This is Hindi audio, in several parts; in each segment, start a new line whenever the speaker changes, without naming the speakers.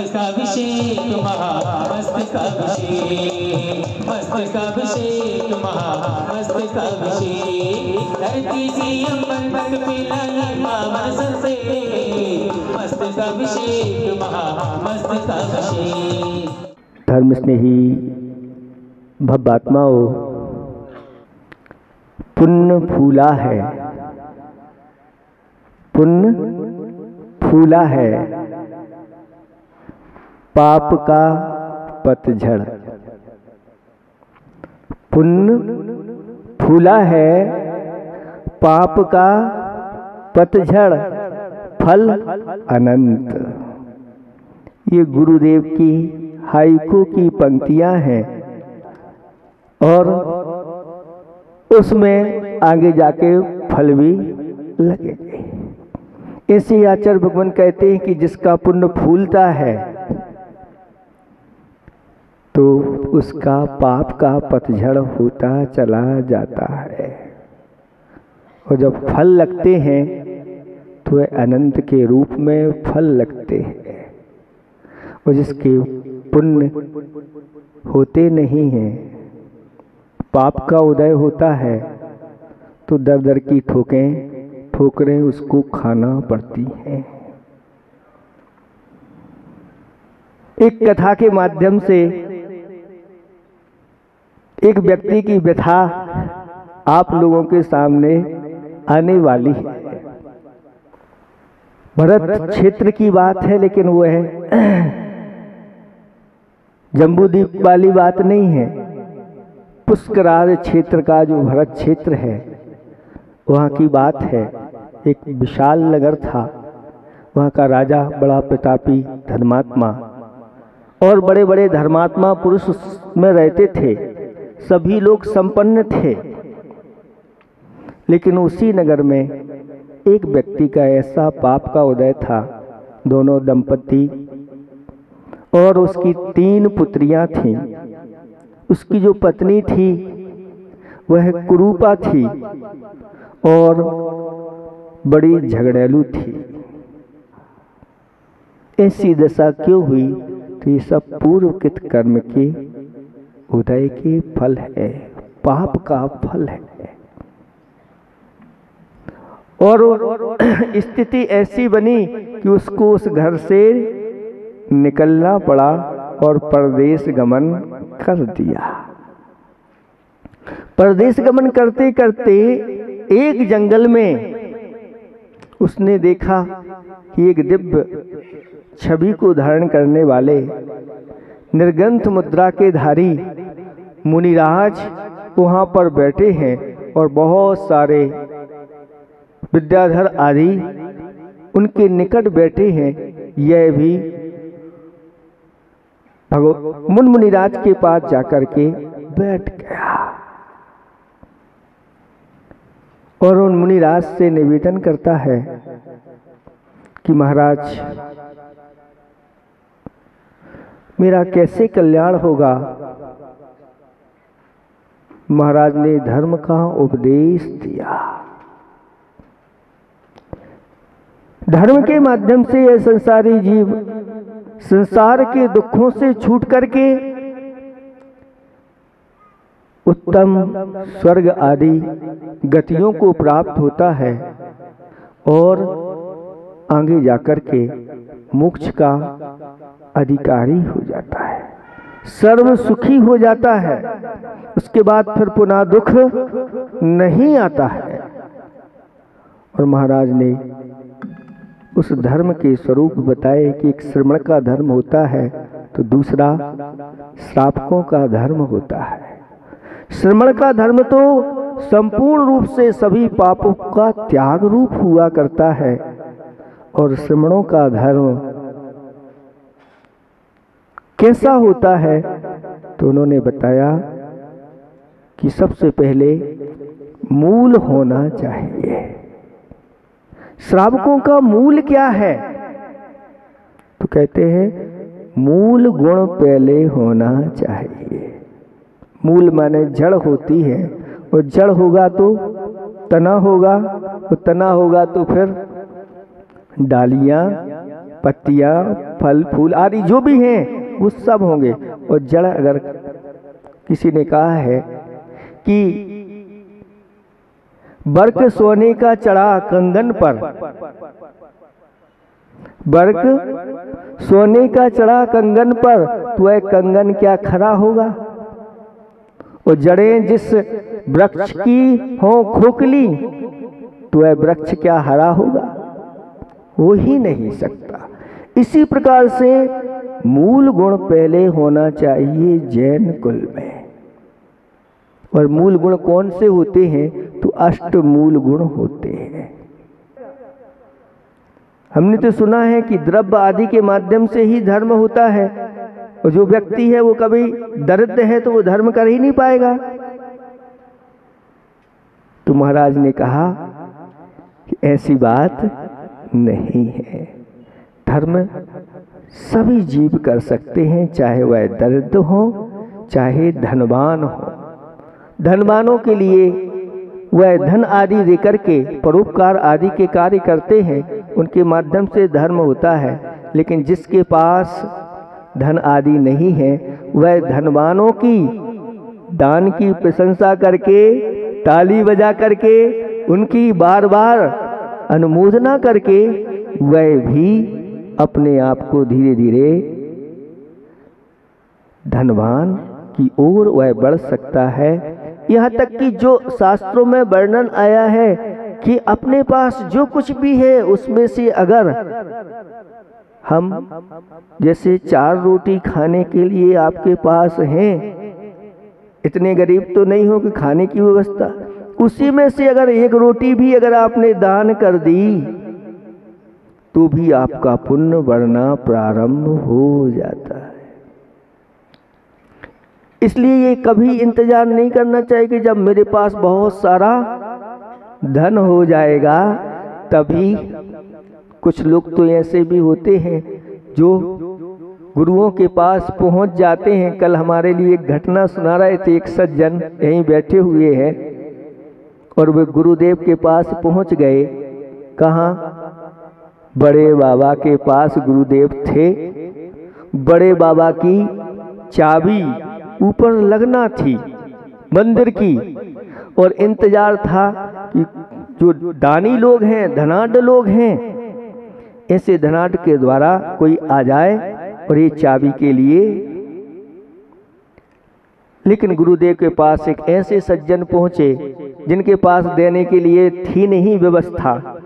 मस्तकाभिषेक महामस्तकाभिषेक, मस्तकाभिषेक महामस्तकाभिषेक, धरती से अंबर तक फैलाए पावन से, मस्तकाभिषेक महामस्तकाभिषेक।
धर्म स्नेही भव्यात्माओं, पुण्य फूला है, पुण्य फूला है, पाप का पतझड़। पुण्य फूला है, पाप का पतझड़, फल अनंत। ये गुरुदेव की हाइकू की पंक्तियां हैं और उसमें आगे जाके फल भी लगेंगे। ऐसे आचार्य भगवान कहते हैं कि जिसका पुण्य फूलता है तो उसका पाप का पतझड़ होता चला जाता है, और जब फल लगते हैं तो वे अनंत के रूप में फल लगते हैं। और जिसके पुण्य होते नहीं हैं, पाप का उदय होता है तो दर दर की ठोकरें उसको खाना पड़ती हैं। एक कथा के माध्यम से एक व्यक्ति की व्यथा आप लोगों के सामने आने वाली है। भरत क्षेत्र की बात है, लेकिन वो है जम्बूद्वीप वाली बात नहीं है। पुष्कराज क्षेत्र का जो भरत क्षेत्र है वहाँ की बात है। एक विशाल नगर था, वहाँ का राजा बड़ा प्रतापी धर्मात्मा, और बड़े बड़े धर्मात्मा पुरुष में रहते थे। सभी लोग संपन्न थे, लेकिन उसी नगर में एक व्यक्ति का ऐसा पाप का उदय था। दोनों दंपति और उसकी 3 पुत्रियां थीं। उसकी जो पत्नी थी वह कुरूपा थी और बड़ी झगड़ेलू थी। ऐसी दशा क्यों हुई? तो ये सब पूर्वकृत कर्म के उदय के फल है, पाप का फल है। और स्थिति ऐसी बनी कि उसको उस घर से निकलना पड़ा और परदेश गमन कर दिया। परदेश गमन करते करते एक जंगल में उसने देखा कि एक दिव्य छवि को धारण करने वाले निर्ग्रंथ मुद्रा के धारी मुनिराज वहाँ पर बैठे हैं और बहुत सारे विद्याधर आदि उनके निकट बैठे हैं। यह भी मुनिराज के पास जाकर के बैठ गया और उन मुनिराज से निवेदन करता है कि महाराज, मेरा कैसे कल्याण होगा? महाराज ने धर्म का उपदेश दिया। धर्म के माध्यम से यह संसारी जीव संसार के दुखों से छूट करके उत्तम स्वर्ग आदि गतियों को प्राप्त होता है और आगे जाकर के मोक्ष का अधिकारी हो जाता है, सर्व सुखी हो जाता है। उसके बाद फिर पुनः दुख नहीं आता है। और महाराज ने उस धर्म के स्वरूप बताए कि एक श्रमण का धर्म होता है तो दूसरा श्रावकों का धर्म होता है। श्रमण का धर्म तो संपूर्ण रूप से सभी पापों का त्याग रूप हुआ करता है, और श्रमणों का धर्म कैसा होता है? तो उन्होंने बताया कि सबसे पहले मूल होना चाहिए। श्रावकों का मूल क्या है? तो कहते हैं मूल गुण पहले होना चाहिए। मूल माने जड़ होती है, और जड़ होगा तो तना होगा, और तना होगा तो फिर डालियां पत्तियां, फल फूल आदि जो भी हैं वो सब होंगे। और जड़ अगर किसी ने कहा है कि बर्क सोने का चढ़ा कंगन पर, बर्क सोने का चढ़ा कंगन पर, तो वह कंगन क्या खरा होगा? और जड़ें जिस वृक्ष की हो खोखली, तो वह वृक्ष क्या हरा होगा? हो ही नहीं सकता। इसी प्रकार से मूल गुण पहले होना चाहिए जैन कुल में। और मूल गुण कौन से होते हैं? तो अष्ट मूल गुण होते हैं। हमने तो सुना है कि द्रव्य आदि के माध्यम से ही धर्म होता है, और जो व्यक्ति है वो कभी दरिद्र है तो वो धर्म कर ही नहीं पाएगा। तो महाराज ने कहा कि ऐसी बात नहीं है। धर्म सभी जीव कर सकते हैं, चाहे वह दरिद्र हो चाहे धनवान हो। धनवानों के लिए वह धन आदि देकर के परोपकार आदि के कार्य करते हैं, उनके माध्यम से धर्म होता है। लेकिन जिसके पास धन आदि नहीं है, वह धनवानों की दान की प्रशंसा करके, ताली बजा करके, उनकी बार बार अनुमोदना करके, वह भी अपने आप को धीरे धीरे धनवान की ओर वह बढ़ सकता है। यहाँ तक कि जो शास्त्रों में वर्णन आया है कि अपने पास जो कुछ भी है उसमें से अगर हम जैसे 4 रोटी खाने के लिए आपके पास हैं, इतने गरीब तो नहीं हो कि खाने की व्यवस्था, उसी में से अगर 1 रोटी भी अगर आपने दान कर दी तो भी आपका पुण्य बढ़ना प्रारंभ हो जाता है। इसलिए ये कभी इंतजार नहीं करना चाहिए कि जब मेरे पास बहुत सारा धन हो जाएगा तभी। कुछ लोग तो ऐसे भी होते हैं जो गुरुओं के पास पहुंच जाते हैं। कल हमारे लिए एक घटना सुना रहे थे, एक सज्जन यहीं बैठे हुए हैं और वे गुरुदेव के पास पहुंच गए। कहाँ? बड़े बाबा के पास गुरुदेव थे। बड़े बाबा की चाबी ऊपर लगना थी मंदिर की, और इंतजार था कि जो दानी लोग हैं, धनाढ्य लोग हैं, ऐसे धनाढ्य के द्वारा कोई आ जाए और ये चाबी के लिए। लेकिन गुरुदेव के पास एक ऐसे सज्जन पहुंचे जिनके पास देने के लिए थी नहीं व्यवस्था।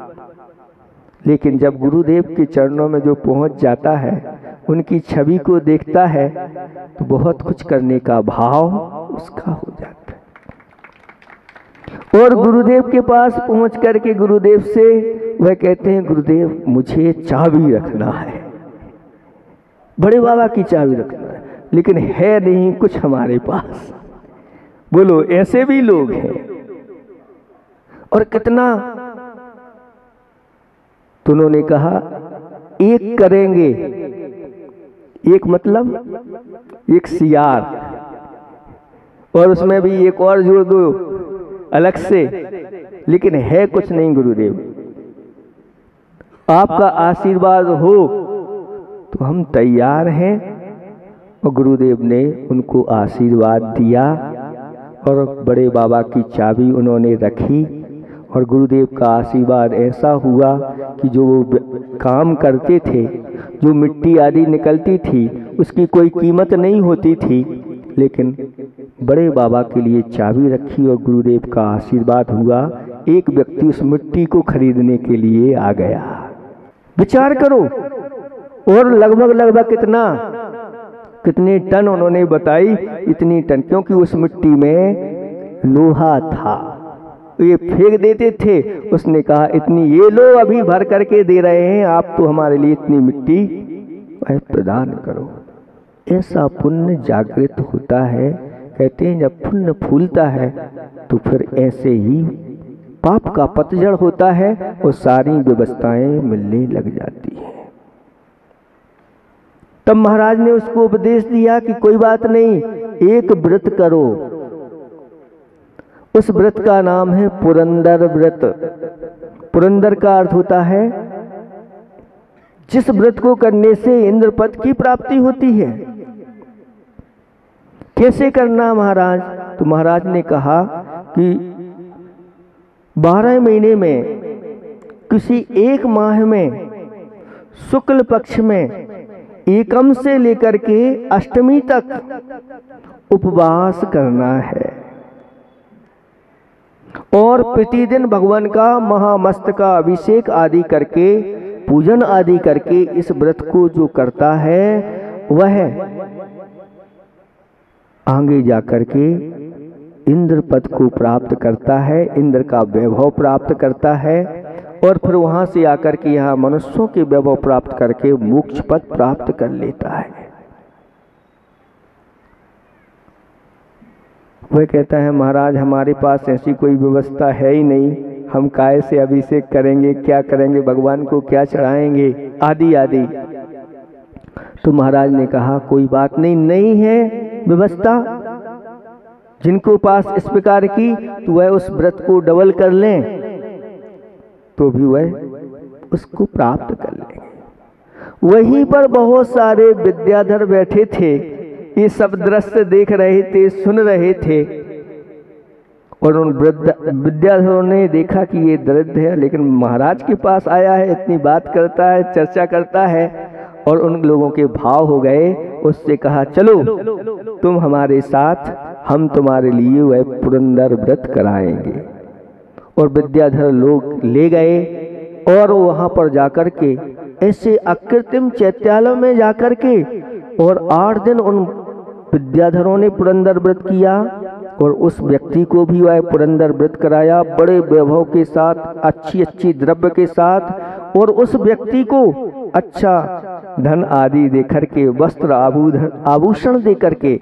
लेकिन जब गुरुदेव के चरणों में जो पहुंच जाता है, उनकी छवि को देखता है, तो बहुत कुछ करने का भाव उसका हो जाता है। और गुरुदेव के पास पहुंच करके गुरुदेव से वह कहते हैं, गुरुदेव मुझे चाबी रखना है, बड़े बाबा की चाबी रखना है, लेकिन है नहीं कुछ हमारे पास। बोलो, ऐसे भी लोग हैं। और कितना, तो उन्होंने कहा एक करेंगे, एक मतलब एक सियार, और उसमें भी एक और जोड़ दो अलग से, लेकिन है कुछ नहीं। गुरुदेव आपका आशीर्वाद हो तो हम तैयार हैं। और गुरुदेव ने उनको आशीर्वाद दिया और बड़े बाबा की चाबी उन्होंने रखी। और गुरुदेव का आशीर्वाद ऐसा हुआ कि जो वो काम करते थे, जो मिट्टी आदि निकलती थी, उसकी कोई कीमत नहीं होती थी, लेकिन बड़े बाबा के लिए चाबी रखी और गुरुदेव का आशीर्वाद हुआ। एक व्यक्ति उस मिट्टी को खरीदने के लिए आ गया। विचार करो, और लगभग कितने टन उन्होंने बताई, इतनी टन, क्योंकि उस मिट्टी में लोहा था। ये फेंक देते थे। उसने कहा, इतनी ये लो, अभी भर करके दे रहे हैं, आप तो हमारे लिए इतनी मिट्टी प्रदान करो। ऐसा पुण्य जागृत होता है। कहते हैं जब पुण्य फूलता है तो फिर ऐसे ही पाप का पतझड़ होता है और सारी व्यवस्थाएं मिलने लग जाती हैं। तब महाराज ने उसको उपदेश दिया कि कोई बात नहीं, एक व्रत करो। उस व्रत का नाम है पुरंदर व्रत। पुरंदर का अर्थ होता है जिस व्रत को करने से इंद्र पद की प्राप्ति होती है। कैसे करना महाराज? तो महाराज ने कहा कि 12 महीने में किसी एक माह में शुक्ल पक्ष में एकम से लेकर के अष्टमी तक उपवास करना है और प्रतिदिन भगवान का महामस्तका अभिषेक आदि करके, पूजन आदि करके इस व्रत को जो करता है वह आगे जाकर के इंद्र पद को प्राप्त करता है, इंद्र का वैभव प्राप्त करता है और फिर वहां से आकर के यहाँ मनुष्यों के वैभव प्राप्त करके मोक्ष पद प्राप्त कर लेता है। वह कहता है महाराज हमारे पास ऐसी कोई व्यवस्था है ही नहीं, हम काय से अभिषेक करेंगे, क्या करेंगे, भगवान को क्या चढ़ाएंगे आदि आदि। तो महाराज ने कहा कोई बात नहीं, नहीं है व्यवस्था, जिनको पास इस प्रकार की तो वह उस व्रत को डबल कर लें तो भी वह उसको प्राप्त कर लेंगे। वहीं पर बहुत सारे विद्याधर बैठे थे, ये सब दृश्य देख रहे थे, सुन रहे थे और उन विद्याधरों ने देखा कि ये दरिद्र है लेकिन महाराज के पास आया है, इतनी बात करता है, चर्चा करता है और उन लोगों के भाव हो गए। उससे कहा चलो तुम हमारे साथ, हम तुम्हारे लिए वह पुरंदर व्रत कराएंगे। और विद्याधर लोग ले गए और वहां पर जाकर के ऐसे अकृत्रिम चैत्यालय में जाकर के और 8 दिन उन विद्याधरों ने पुरंदर व्रत किया और उस व्यक्ति को भी वह पुरंदर व्रत कराया बड़े वैभव के साथ, अच्छी अच्छी द्रव्य के साथ और उस व्यक्ति को अच्छा धन आदि दे करके, वस्त्र आभूषण दे करके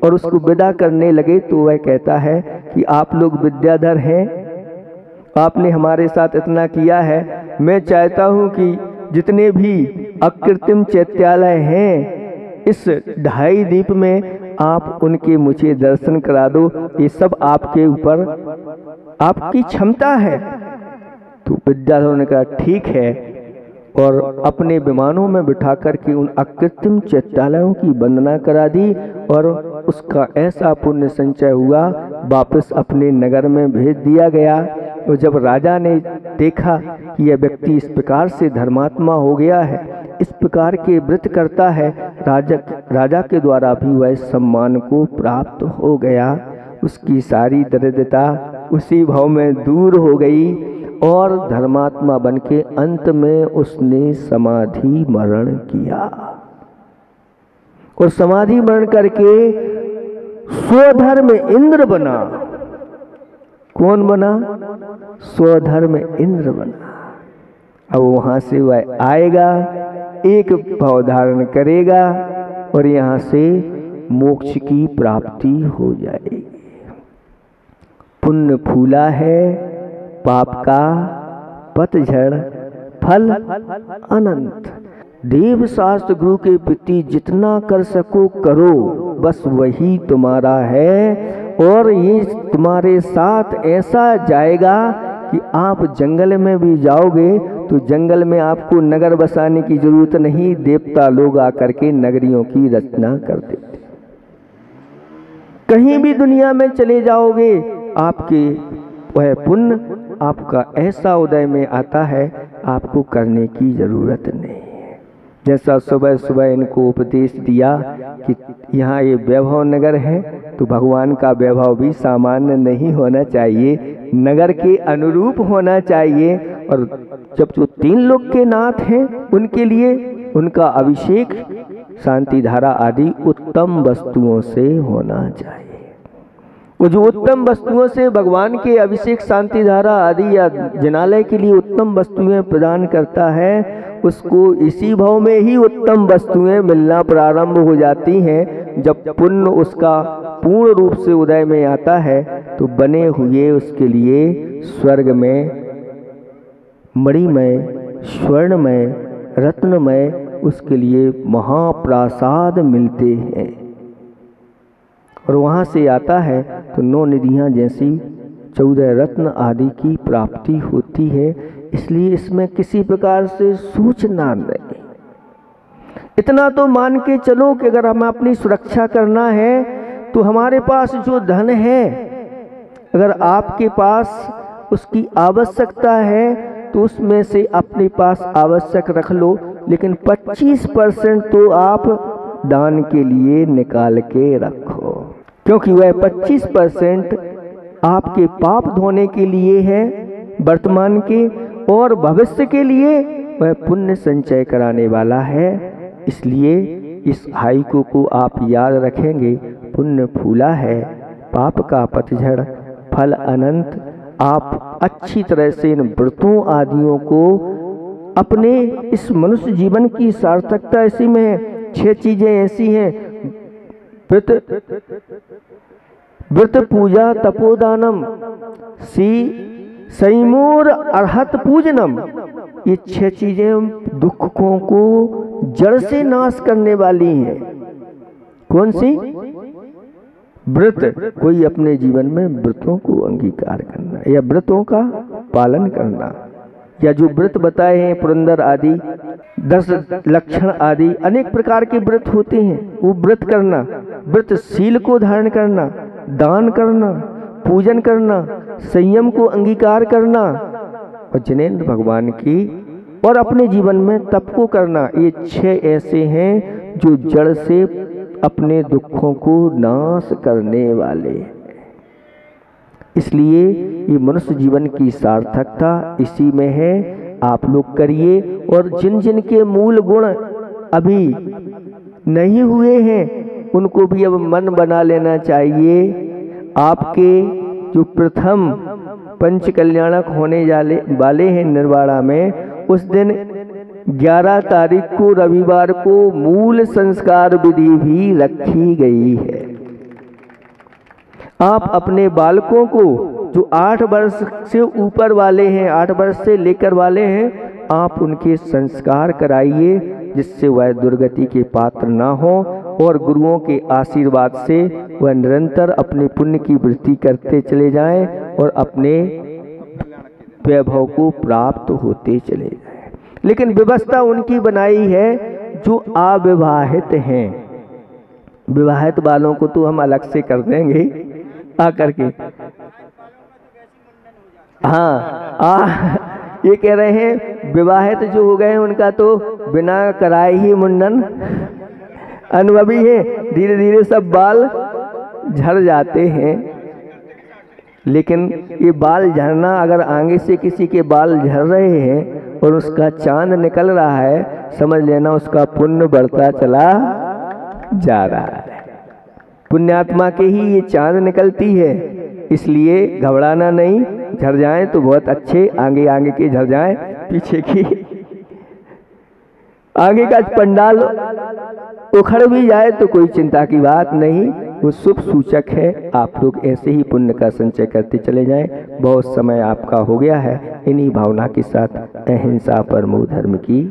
और उसको विदा करने लगे। तो वह कहता है कि आप लोग विद्याधर हैं, आपने हमारे साथ इतना किया है, मैं चाहता हूं कि जितने भी अकृत्रिम चैत्यालय हैं इस 2.5 द्वीप में आप उनके मुझे दर्शन करा दो, ये सब आपके ऊपर आपकी क्षमता है। तो विद्याधरों ने कहा ठीक है और अपने विमानों में बिठा करके उन अकृत्रिम चैत्यालयों की वंदना करा दी और उसका ऐसा पुण्य संचय हुआ, वापस अपने नगर में भेज दिया गया। और जब राजा ने देखा कि यह व्यक्ति इस प्रकार से धर्मात्मा हो गया है, इस प्रकार के व्रत करता है, राजा के द्वारा भी वह सम्मान को प्राप्त हो गया। उसकी सारी दरिद्रता उसी भाव में दूर हो गई और धर्मात्मा बन के अंत में उसने समाधि मरण किया और समाधि मरण करके स्वधर्म इंद्र बना। कौन बना? स्वधर्म इंद्र बना। अब वहां से वह आएगा, एक भाव धारण करेगा और यहां से मोक्ष की प्राप्ति हो जाएगी। पुण्य फूला है, पाप का पतझड़, फल अनंत। देव शास्त्र गुरु के प्रति जितना कर सको करो, बस वही तुम्हारा है। और ये तुम्हारे साथ ऐसा जाएगा कि आप जंगल में भी जाओगे तो जंगल में आपको नगर बसाने की जरूरत नहीं, देवता लोग आकर के नगरियों की रचना कर देते। कहीं भी दुनिया में चले जाओगे आपके वह पुण्य आपका ऐसा उदय में आता है, आपको करने की जरूरत नहीं है। जैसा सुबह सुबह इनको उपदेश दिया कि यहाँ ये वैभव नगर है तो भगवान का वैभव भी सामान्य नहीं होना चाहिए, नगर के अनुरूप होना चाहिए। और जब जो 3 लोक के नाथ हैं उनके लिए उनका अभिषेक शांति धारा आदि उत्तम वस्तुओं से होना चाहिए। वो जो उत्तम वस्तुओं से भगवान के अभिषेक शांति धारा आदि या जनालय के लिए उत्तम वस्तुएं प्रदान करता है, उसको इसी भाव में ही उत्तम वस्तुएं मिलना प्रारंभ हो जाती हैं। जब पुण्य उसका पूर्ण रूप से उदय में आता है तो बने हुए उसके लिए स्वर्ग में मणिमय, स्वर्णमय, रत्नमय उसके लिए महाप्रासाद मिलते हैं। और वहाँ से आता है तो 9 निधियाँ जैसी 14 रत्न आदि की प्राप्ति होती है। इसलिए इसमें किसी प्रकार से सूचना नहीं। इतना तो मान के चलो कि अगर हमें अपनी सुरक्षा करना है तो हमारे पास जो धन है, अगर आपके पास उसकी आवश्यकता है तो उसमें से अपने पास आवश्यक रख लो, लेकिन 25% तो आप दान के लिए निकाल के रखो, क्योंकि वह 25% आपके पाप धोने के लिए है वर्तमान के, और भविष्य के लिए वह पुण्य संचय कराने वाला है। इसलिए इस हाइकू को आप याद रखेंगे। पुण्य फूला है, पाप का पतझड़, फल अनंत। आप अच्छी तरह से इन व्रतों आदियों को अपने इस मनुष्य जीवन की सार्थकता ऐसी में है। 6 चीजें ऐसी हैं, व्रत पूजा तपोदानम संयमोर अर्हत पूजनम। ये 6 चीजें दुखों को जड़ से नाश करने वाली हैं। कौन सी? व्रत। कोई अपने जीवन में व्रतों को अंगीकार करना या व्रतों का पालन करना, या जो व्रत बताए हैं पुरंदर आदि 10 लक्षण आदि अनेक प्रकार के व्रत होते हैं, वो व्रत करना। व्रत शील को धारण करना, दान करना, पूजन करना, संयम को अंगीकार करना और जिनेंद्र भगवान की और अपने जीवन में तप को करना। ये 6 ऐसे हैं जो जड़ से अपने दुखों को नाश करने वाले हैं। इसलिए ये मनुष्य जीवन की सार्थकता इसी में है। आप लोग करिए, और जिन जिन के मूल गुण अभी नहीं हुए हैं उनको भी अब मन बना लेना चाहिए। आपके जो प्रथम पंच कल्याणक होने वाले हैं निर्वाणा में, उस दिन 11 तारीख को रविवार को मूल संस्कार विधि भी रखी गई है। आप अपने बालकों को जो 8 वर्ष से ऊपर वाले हैं, 8 वर्ष से लेकर वाले हैं, आप उनके संस्कार कराइए, जिससे वह दुर्गति के पात्र ना हो, और गुरुओं के आशीर्वाद से वह निरंतर अपने पुण्य की वृद्धि करते चले जाएं और अपने वैभव को प्राप्त होते चले जाएं। लेकिन व्यवस्था उनकी बनाई है जो अविवाहित हैं। विवाहित वालों को तो हम अलग से कर देंगे आकर के। हाँ, ये कह रहे हैं विवाहित जो हो गए उनका तो बिना कराए ही मुंडन अनुभवी है। धीरे धीरे सब बाल झड़ जाते हैं, लेकिन ये बाल झड़ना, अगर आगे से किसी के बाल झड़ रहे हैं और उसका चांद निकल रहा है, समझ लेना उसका पुण्य बढ़ता चला जा रहा है। पुण्यात्मा के ही ये चांद निकलती है, इसलिए घबराना नहीं। झड़ जाएं तो बहुत अच्छे, आगे आगे के झड़ जाएं, पीछे की आगे का पंडाल उखड़ भी जाए तो कोई चिंता की बात नहीं, वो शुभ सूचक है। आप लोग ऐसे ही पुण्य का संचय करते चले जाएं। बहुत समय आपका हो गया है। इन्हीं भावना के साथ अहिंसा परमो धर्म की